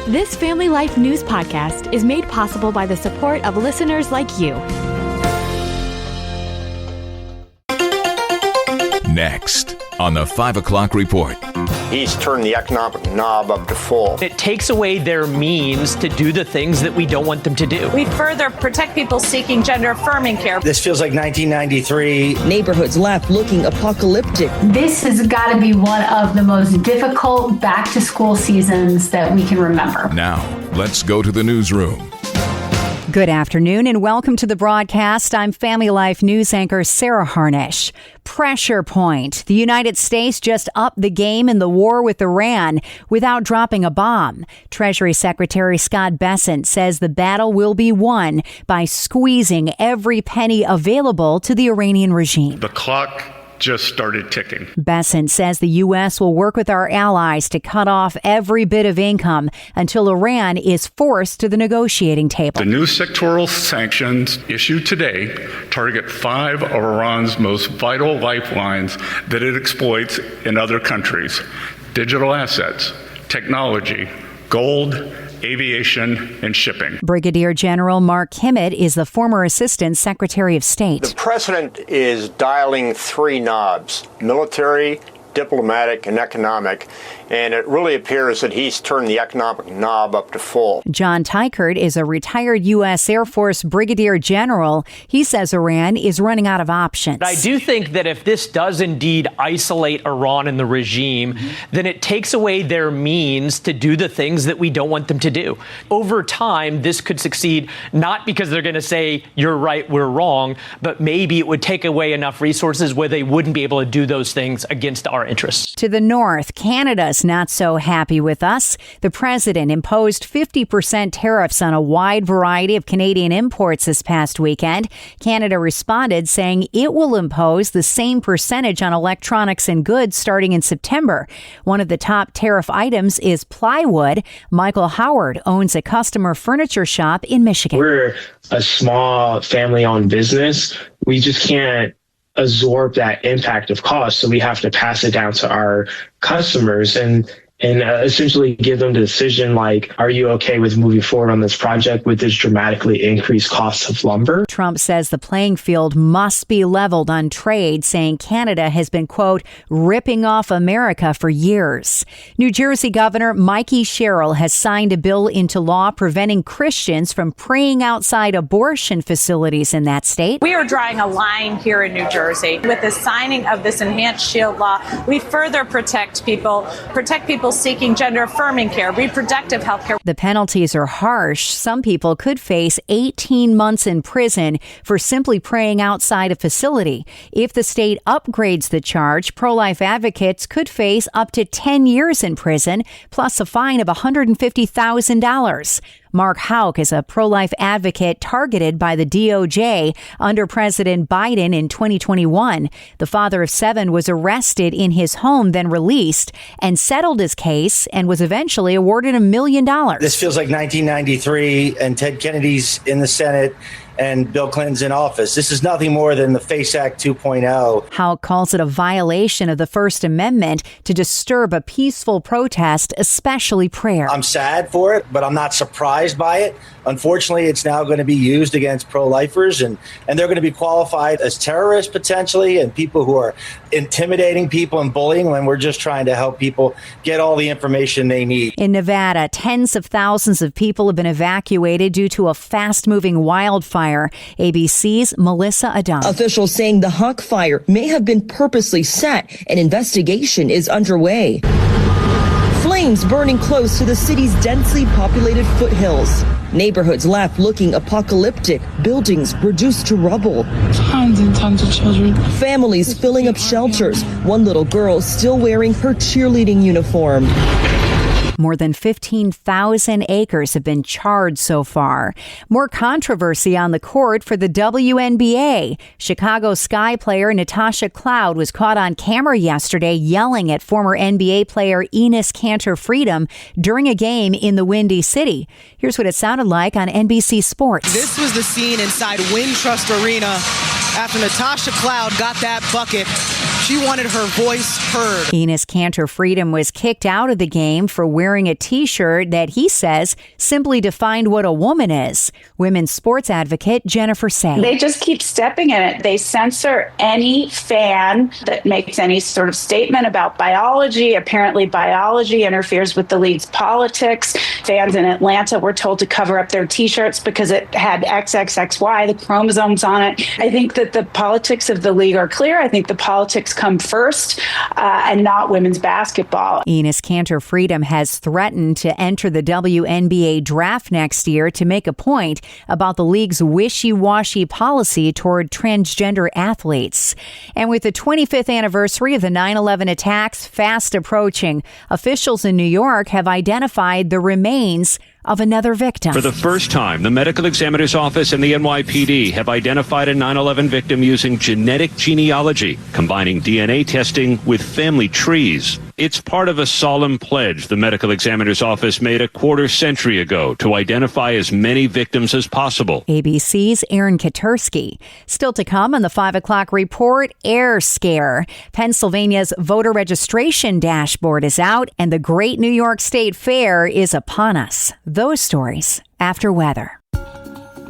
This Family Life News podcast is made possible by the support of listeners like you. Next on the 5 o'clock report. He's turned the economic knob up to full. It takes away their means to do the things that we don't want them to do. We further protect people seeking gender-affirming care. This feels like 1993. Neighborhoods left looking apocalyptic. This has got to be one of the most difficult back-to-school seasons that we can remember. Now, let's go to the newsroom. Good afternoon and welcome to the broadcast. I'm Family Life News anchor Sarah Harnish. Pressure point. The United States just upped the game in the war with Iran without dropping a bomb. Treasury Secretary Scott Bessent says the battle will be won by squeezing every penny available to the Iranian regime. The clock just started ticking. Bessent says the U.S. will work with our allies to cut off every bit of income until Iran is forced to the negotiating table. The new sectoral sanctions issued today target 5 of Iran's most vital lifelines that it exploits in other countries: digital assets, technology, gold, aviation, and shipping. Brigadier General Mark Kimmett is the former Assistant Secretary of State. The president is dialing 3 knobs: military, diplomatic, and economic, and it really appears that he's turned the economic knob up to full. John Tykert is a retired U.S. Air Force Brigadier General. He says Iran is running out of options. I do think that if this does indeed isolate Iran and the regime, then it takes away their means to do the things that we don't want them to do. Over time, this could succeed, not because they're going to say, you're right, we're wrong, but maybe it would take away enough resources where they wouldn't be able to do those things against our interests. To the north, Canada's not so happy with us. The president imposed 50% tariffs on a wide variety of Canadian imports this past weekend. Canada responded saying it will impose the same percentage on electronics and goods starting in September. One of the top tariff items is plywood. Michael Howard owns a customer furniture shop in Michigan. We're a small family-owned business. We just can't absorb that impact of cost. So we have to pass it down to our customers and essentially give them the decision like, are you okay with moving forward on this project with this dramatically increased cost of lumber? Trump says the playing field must be leveled on trade, saying Canada has been, quote, ripping off America for years. New Jersey Governor Mikey Sherrill has signed a bill into law preventing Christians from praying outside abortion facilities in that state. We are drawing a line here in New Jersey. With the signing of this enhanced shield law, we further protect people seeking gender-affirming care, reproductive health care. The penalties are harsh. Some people could face 18 months in prison for simply praying outside a facility. If the state upgrades the charge, pro-life advocates could face up to 10 years in prison, plus a fine of $150,000. Mark Houck is a pro-life advocate targeted by the DOJ under President Biden in 2021. The father of 7 was arrested in his home, then released, and settled his case and was eventually awarded $1 million. This feels like 1993 and Ted Kennedy's in the Senate and Bill Clinton's in office. This is nothing more than the FACE Act 2.0. Houck calls it a violation of the First Amendment to disturb a peaceful protest, especially prayer. I'm sad for it, but I'm not surprised by it. Unfortunately, it's now going to be used against pro-lifers, and they're going to be qualified as terrorists potentially, and people who are intimidating people and bullying when we're just trying to help people get all the information they need. In Nevada, tens of thousands of people have been evacuated due to a fast-moving wildfire. ABC's Melissa Adam. Officials saying the Huck fire may have been purposely set. An investigation is underway. Flames burning close to the city's densely populated foothills. Neighborhoods left looking apocalyptic. Buildings reduced to rubble. Tons and tons of children. Families filling up shelters. One little girl still wearing her cheerleading uniform. More than 15,000 acres have been charred so far. More controversy on the court for the WNBA. Chicago Sky player Natasha Cloud was caught on camera yesterday yelling at former NBA player Enes Kanter Freedom during a game in the Windy City. Here's what it sounded like on NBC Sports. This was the scene inside Wintrust Arena after Natasha Cloud got that bucket. She wanted her voice heard. Enes Kanter Freedom was kicked out of the game for wearing a T-shirt that he says simply defined what a woman is. Women's sports advocate Jennifer Say. They just keep stepping in it. They censor any fan that makes any sort of statement about biology. Apparently, biology interferes with the league's politics. Fans in Atlanta were told to cover up their T-shirts because it had XXXY, the chromosomes on it. I think that the politics of the league are clear. I think the politics come first and not women's basketball. Enes Kanter Freedom has threatened to enter the WNBA draft next year to make a point about the league's wishy-washy policy toward transgender athletes. And with the 25th anniversary of the 9/11 attacks fast approaching, officials in New York have identified the remains of another victim. For the first time, the medical examiner's office and the NYPD have identified a 9/11 victim using genetic genealogy, combining DNA testing with family trees. It's part of a solemn pledge the medical examiner's office made a quarter century ago to identify as many victims as possible. ABC's Aaron Katursky. Still to come on the 5 o'clock report, air scare. Pennsylvania's voter registration dashboard is out and the Great New York State Fair is upon us. Those stories after weather.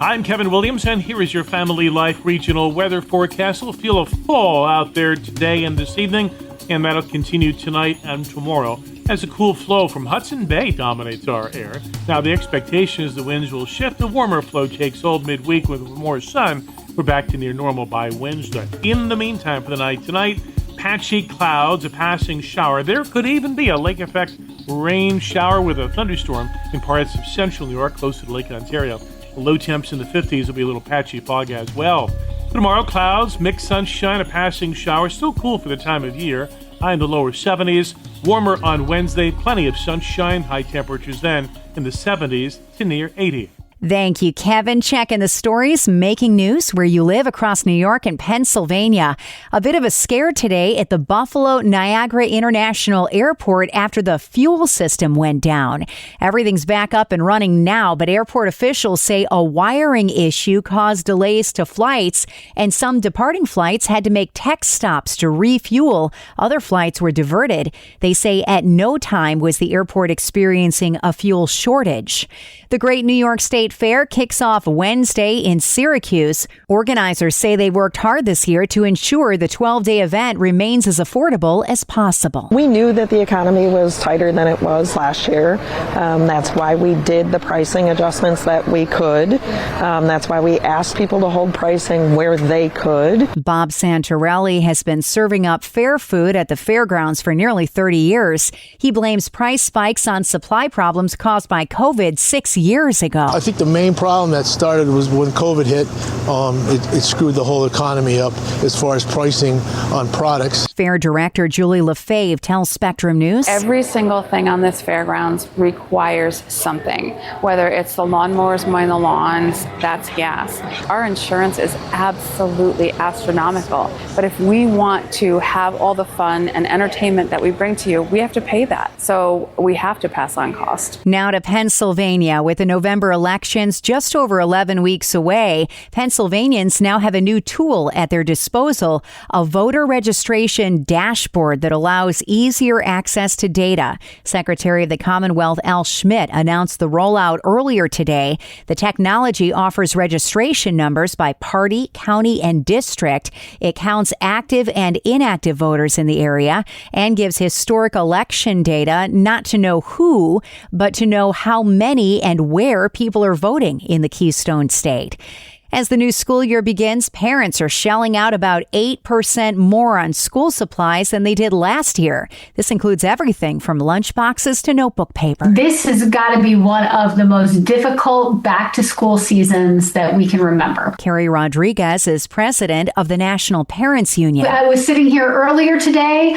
I'm Kevin Williams, and here is your Family Life regional weather forecast. We'll feel a fall out there today and this evening, and that'll continue tonight and tomorrow as a cool flow from Hudson Bay dominates our air. Now, the expectation is the winds will shift. A warmer flow takes hold midweek with more sun. We're back to near normal by Wednesday. In the meantime, for the night tonight, patchy clouds, a passing shower. There could even be a lake effect rain shower with a thunderstorm in parts of central New York close to the Lake Ontario. Low temps in the 50s will be a little patchy fog as well. Tomorrow, clouds, mixed sunshine, a passing shower. Still cool for the time of year. High in the lower 70s. Warmer on Wednesday. Plenty of sunshine. High temperatures then in the 70s to near 80. Thank you, Kevin. Checking the stories making news where you live across New York and Pennsylvania. A bit of a scare today at the Buffalo Niagara International Airport after the fuel system went down. Everything's back up and running now, but airport officials say a wiring issue caused delays to flights, and some departing flights had to make tech stops to refuel. Other flights were diverted. They say at no time was the airport experiencing a fuel shortage. The Great New York State Fair kicks off Wednesday in Syracuse. Organizers say they worked hard this year to ensure the 12-day event remains as affordable as possible. We knew that the economy was tighter than it was last year. That's why we did the pricing adjustments that we could. That's why we asked people to hold pricing where they could. Bob Santorelli has been serving up fair food at the fairgrounds for nearly 30 years. He blames price spikes on supply problems caused by COVID 6 years ago. I think the main problem that started was when COVID hit. It screwed the whole economy up as far as pricing on products. Fair director Julie Lefebvre tells Spectrum News. Every single thing on this fairgrounds requires something, whether it's the lawnmowers mowing the lawns, that's gas. Our insurance is absolutely astronomical, but if we want to have all the fun and entertainment that we bring to you, we have to pay that. So we have to pass on cost. Now to Pennsylvania. With the November elections just over 11 weeks away, Pennsylvanians now have a new tool at their disposal, a voter registration dashboard that allows easier access to data. Secretary of the Commonwealth Al Schmidt announced the rollout earlier today. The technology offers registration numbers by party, county, and district. It counts active and inactive voters in the area and gives historic election data, not to know who, but to know how many and where people are voting in the Keystone State. As the new school year begins, parents are shelling out about 8% more on school supplies than they did last year. This includes everything from lunchboxes to notebook paper. This has got to be one of the most difficult back-to-school seasons that we can remember. Carrie Rodriguez is president of the National Parents Union. I was sitting here earlier today,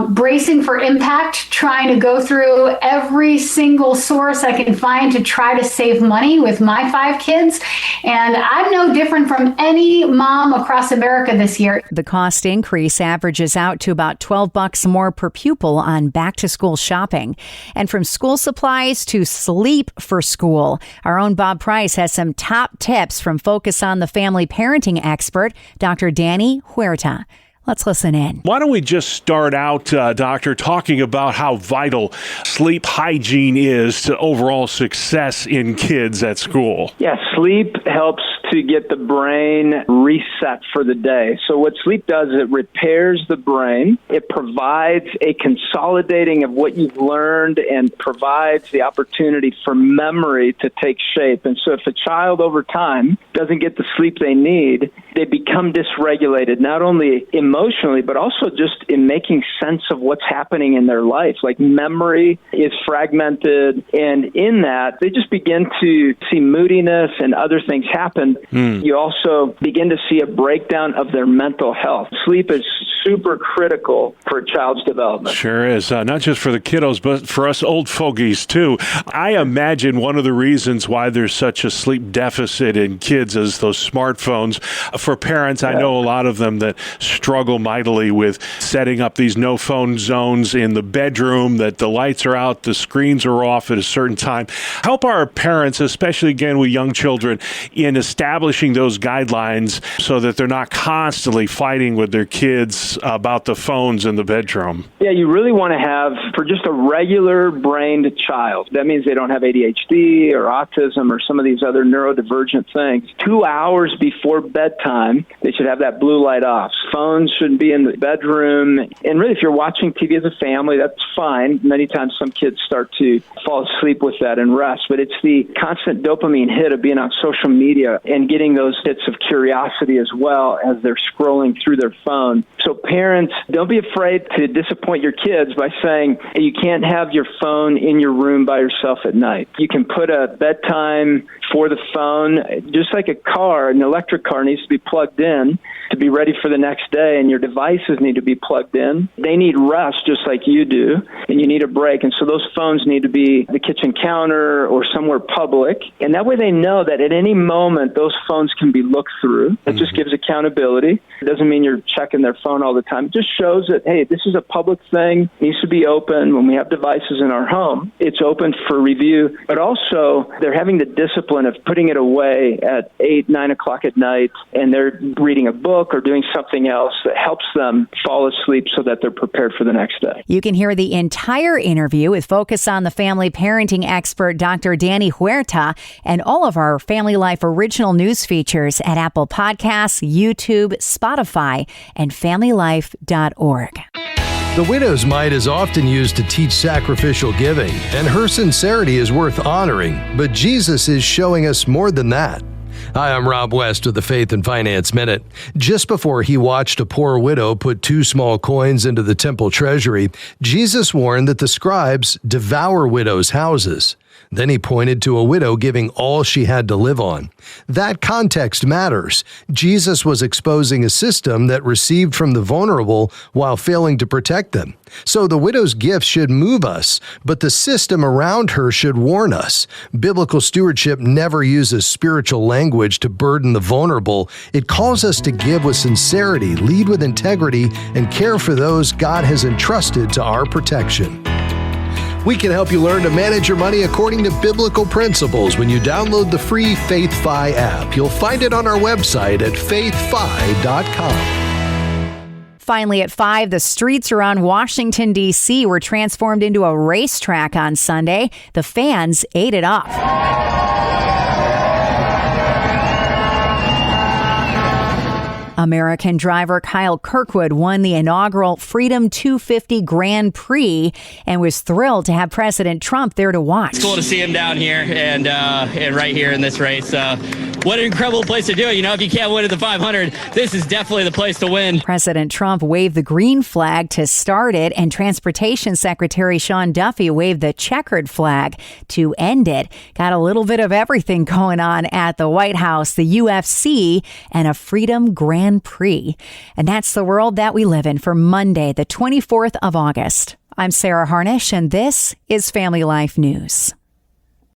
bracing for impact, trying to go through every single source I can find to try to save money with my 5 kids. And I'm no different from any mom across America this year. The cost increase averages out to about $12 more per pupil on back-to-school shopping. And from school supplies to sleep for school, our own Bob Price has some top tips from Focus on the Family parenting expert, Dr. Danny Huerta. Let's listen in. Why don't we just start out, Doctor, talking about how vital sleep hygiene is to overall success in kids at school? Yeah, sleep helps to get the brain reset for the day. So what sleep does is it repairs the brain. It provides a consolidating of what you've learned and provides the opportunity for memory to take shape. And so if a child over time doesn't get the sleep they need, they become dysregulated, not only emotionally, but also just in making sense of what's happening in their life. Like memory is fragmented, and in that, they just begin to see moodiness and other things happen. You also begin to see a breakdown of their mental health. Sleep is super critical for a child's development. Sure is. Not just for the kiddos, but for us old fogies, too. I imagine one of the reasons why there's such a sleep deficit in kids is those smartphones. For parents, I know a lot of them that struggle mightily with setting up these no-phone zones in the bedroom, that the lights are out, the screens are off at a certain time. Help our parents, especially, again, with young children, in establishing those guidelines so that they're not constantly fighting with their kids about the phones in the bedroom. Yeah, you really want to have, for just a regular-brained child, that means they don't have ADHD or autism or some of these other neurodivergent things, 2 hours before bedtime, they should have that blue light off. Phones shouldn't be in the bedroom. And really, if you're watching TV as a family, that's fine. Many times some kids start to fall asleep with that and rest. But it's the constant dopamine hit of being on social media and getting those hits of curiosity as well as they're scrolling through their phone. So parents, don't be afraid to disappoint your kids by saying you can't have your phone in your room by yourself at night. You can put a bedtime for the phone, just like a car, an electric car needs to be plugged in to be ready for the next day, and your devices need to be plugged in. They need rest just like you do, and you need a break. And so those phones need to be the kitchen counter or somewhere public. And that way they know that at any moment those phones can be looked through. It just gives accountability. It doesn't mean you're checking their phone all the time. It just shows that, hey, this is a public thing. It needs to be open. When we have devices in our home, it's open for review. But also, they're having the discipline of putting it away at 8, 9 o'clock at night, and they're reading a book or doing something else that helps them fall asleep so that they're prepared for the next day. You can hear the entire interview with Focus on the Family parenting expert Dr. Danny Huerta and all of our Family Life original news features at Apple Podcasts, YouTube, Spotify, and FamilyLife.org. The widow's mite is often used to teach sacrificial giving, and her sincerity is worth honoring, but Jesus is showing us more than that. Hi, I'm Rob West with the Faith and Finance Minute. Just before he watched a poor widow put 2 small coins into the temple treasury, Jesus warned that the scribes devour widows' houses. Then he pointed to a widow giving all she had to live on. That context matters. Jesus was exposing a system that received from the vulnerable while failing to protect them. So the widow's gift should move us, but the system around her should warn us. Biblical stewardship never uses spiritual language to burden the vulnerable. It calls us to give with sincerity, lead with integrity, and care for those God has entrusted to our protection. We can help you learn to manage your money according to biblical principles when you download the free FaithFi app. You'll find it on our website at faithfi.com. Finally, at 5, the streets around Washington, D.C. were transformed into a racetrack on Sunday. The fans ate it up. American driver Kyle Kirkwood won the inaugural Freedom 250 Grand Prix and was thrilled to have President Trump there to watch. It's cool to see him down here and right here in this race. What an incredible place to do it. You know, if you can't win at the 500, this is definitely the place to win. President Trump waved the green flag to start it, and Transportation Secretary Sean Duffy waved the checkered flag to end it. Got a little bit of everything going on at the White House, the UFC, and a Freedom Grand Prix. And that's the world that we live in for Monday, the 24th of August. I'm Sarah Harnish, and this is Family Life News.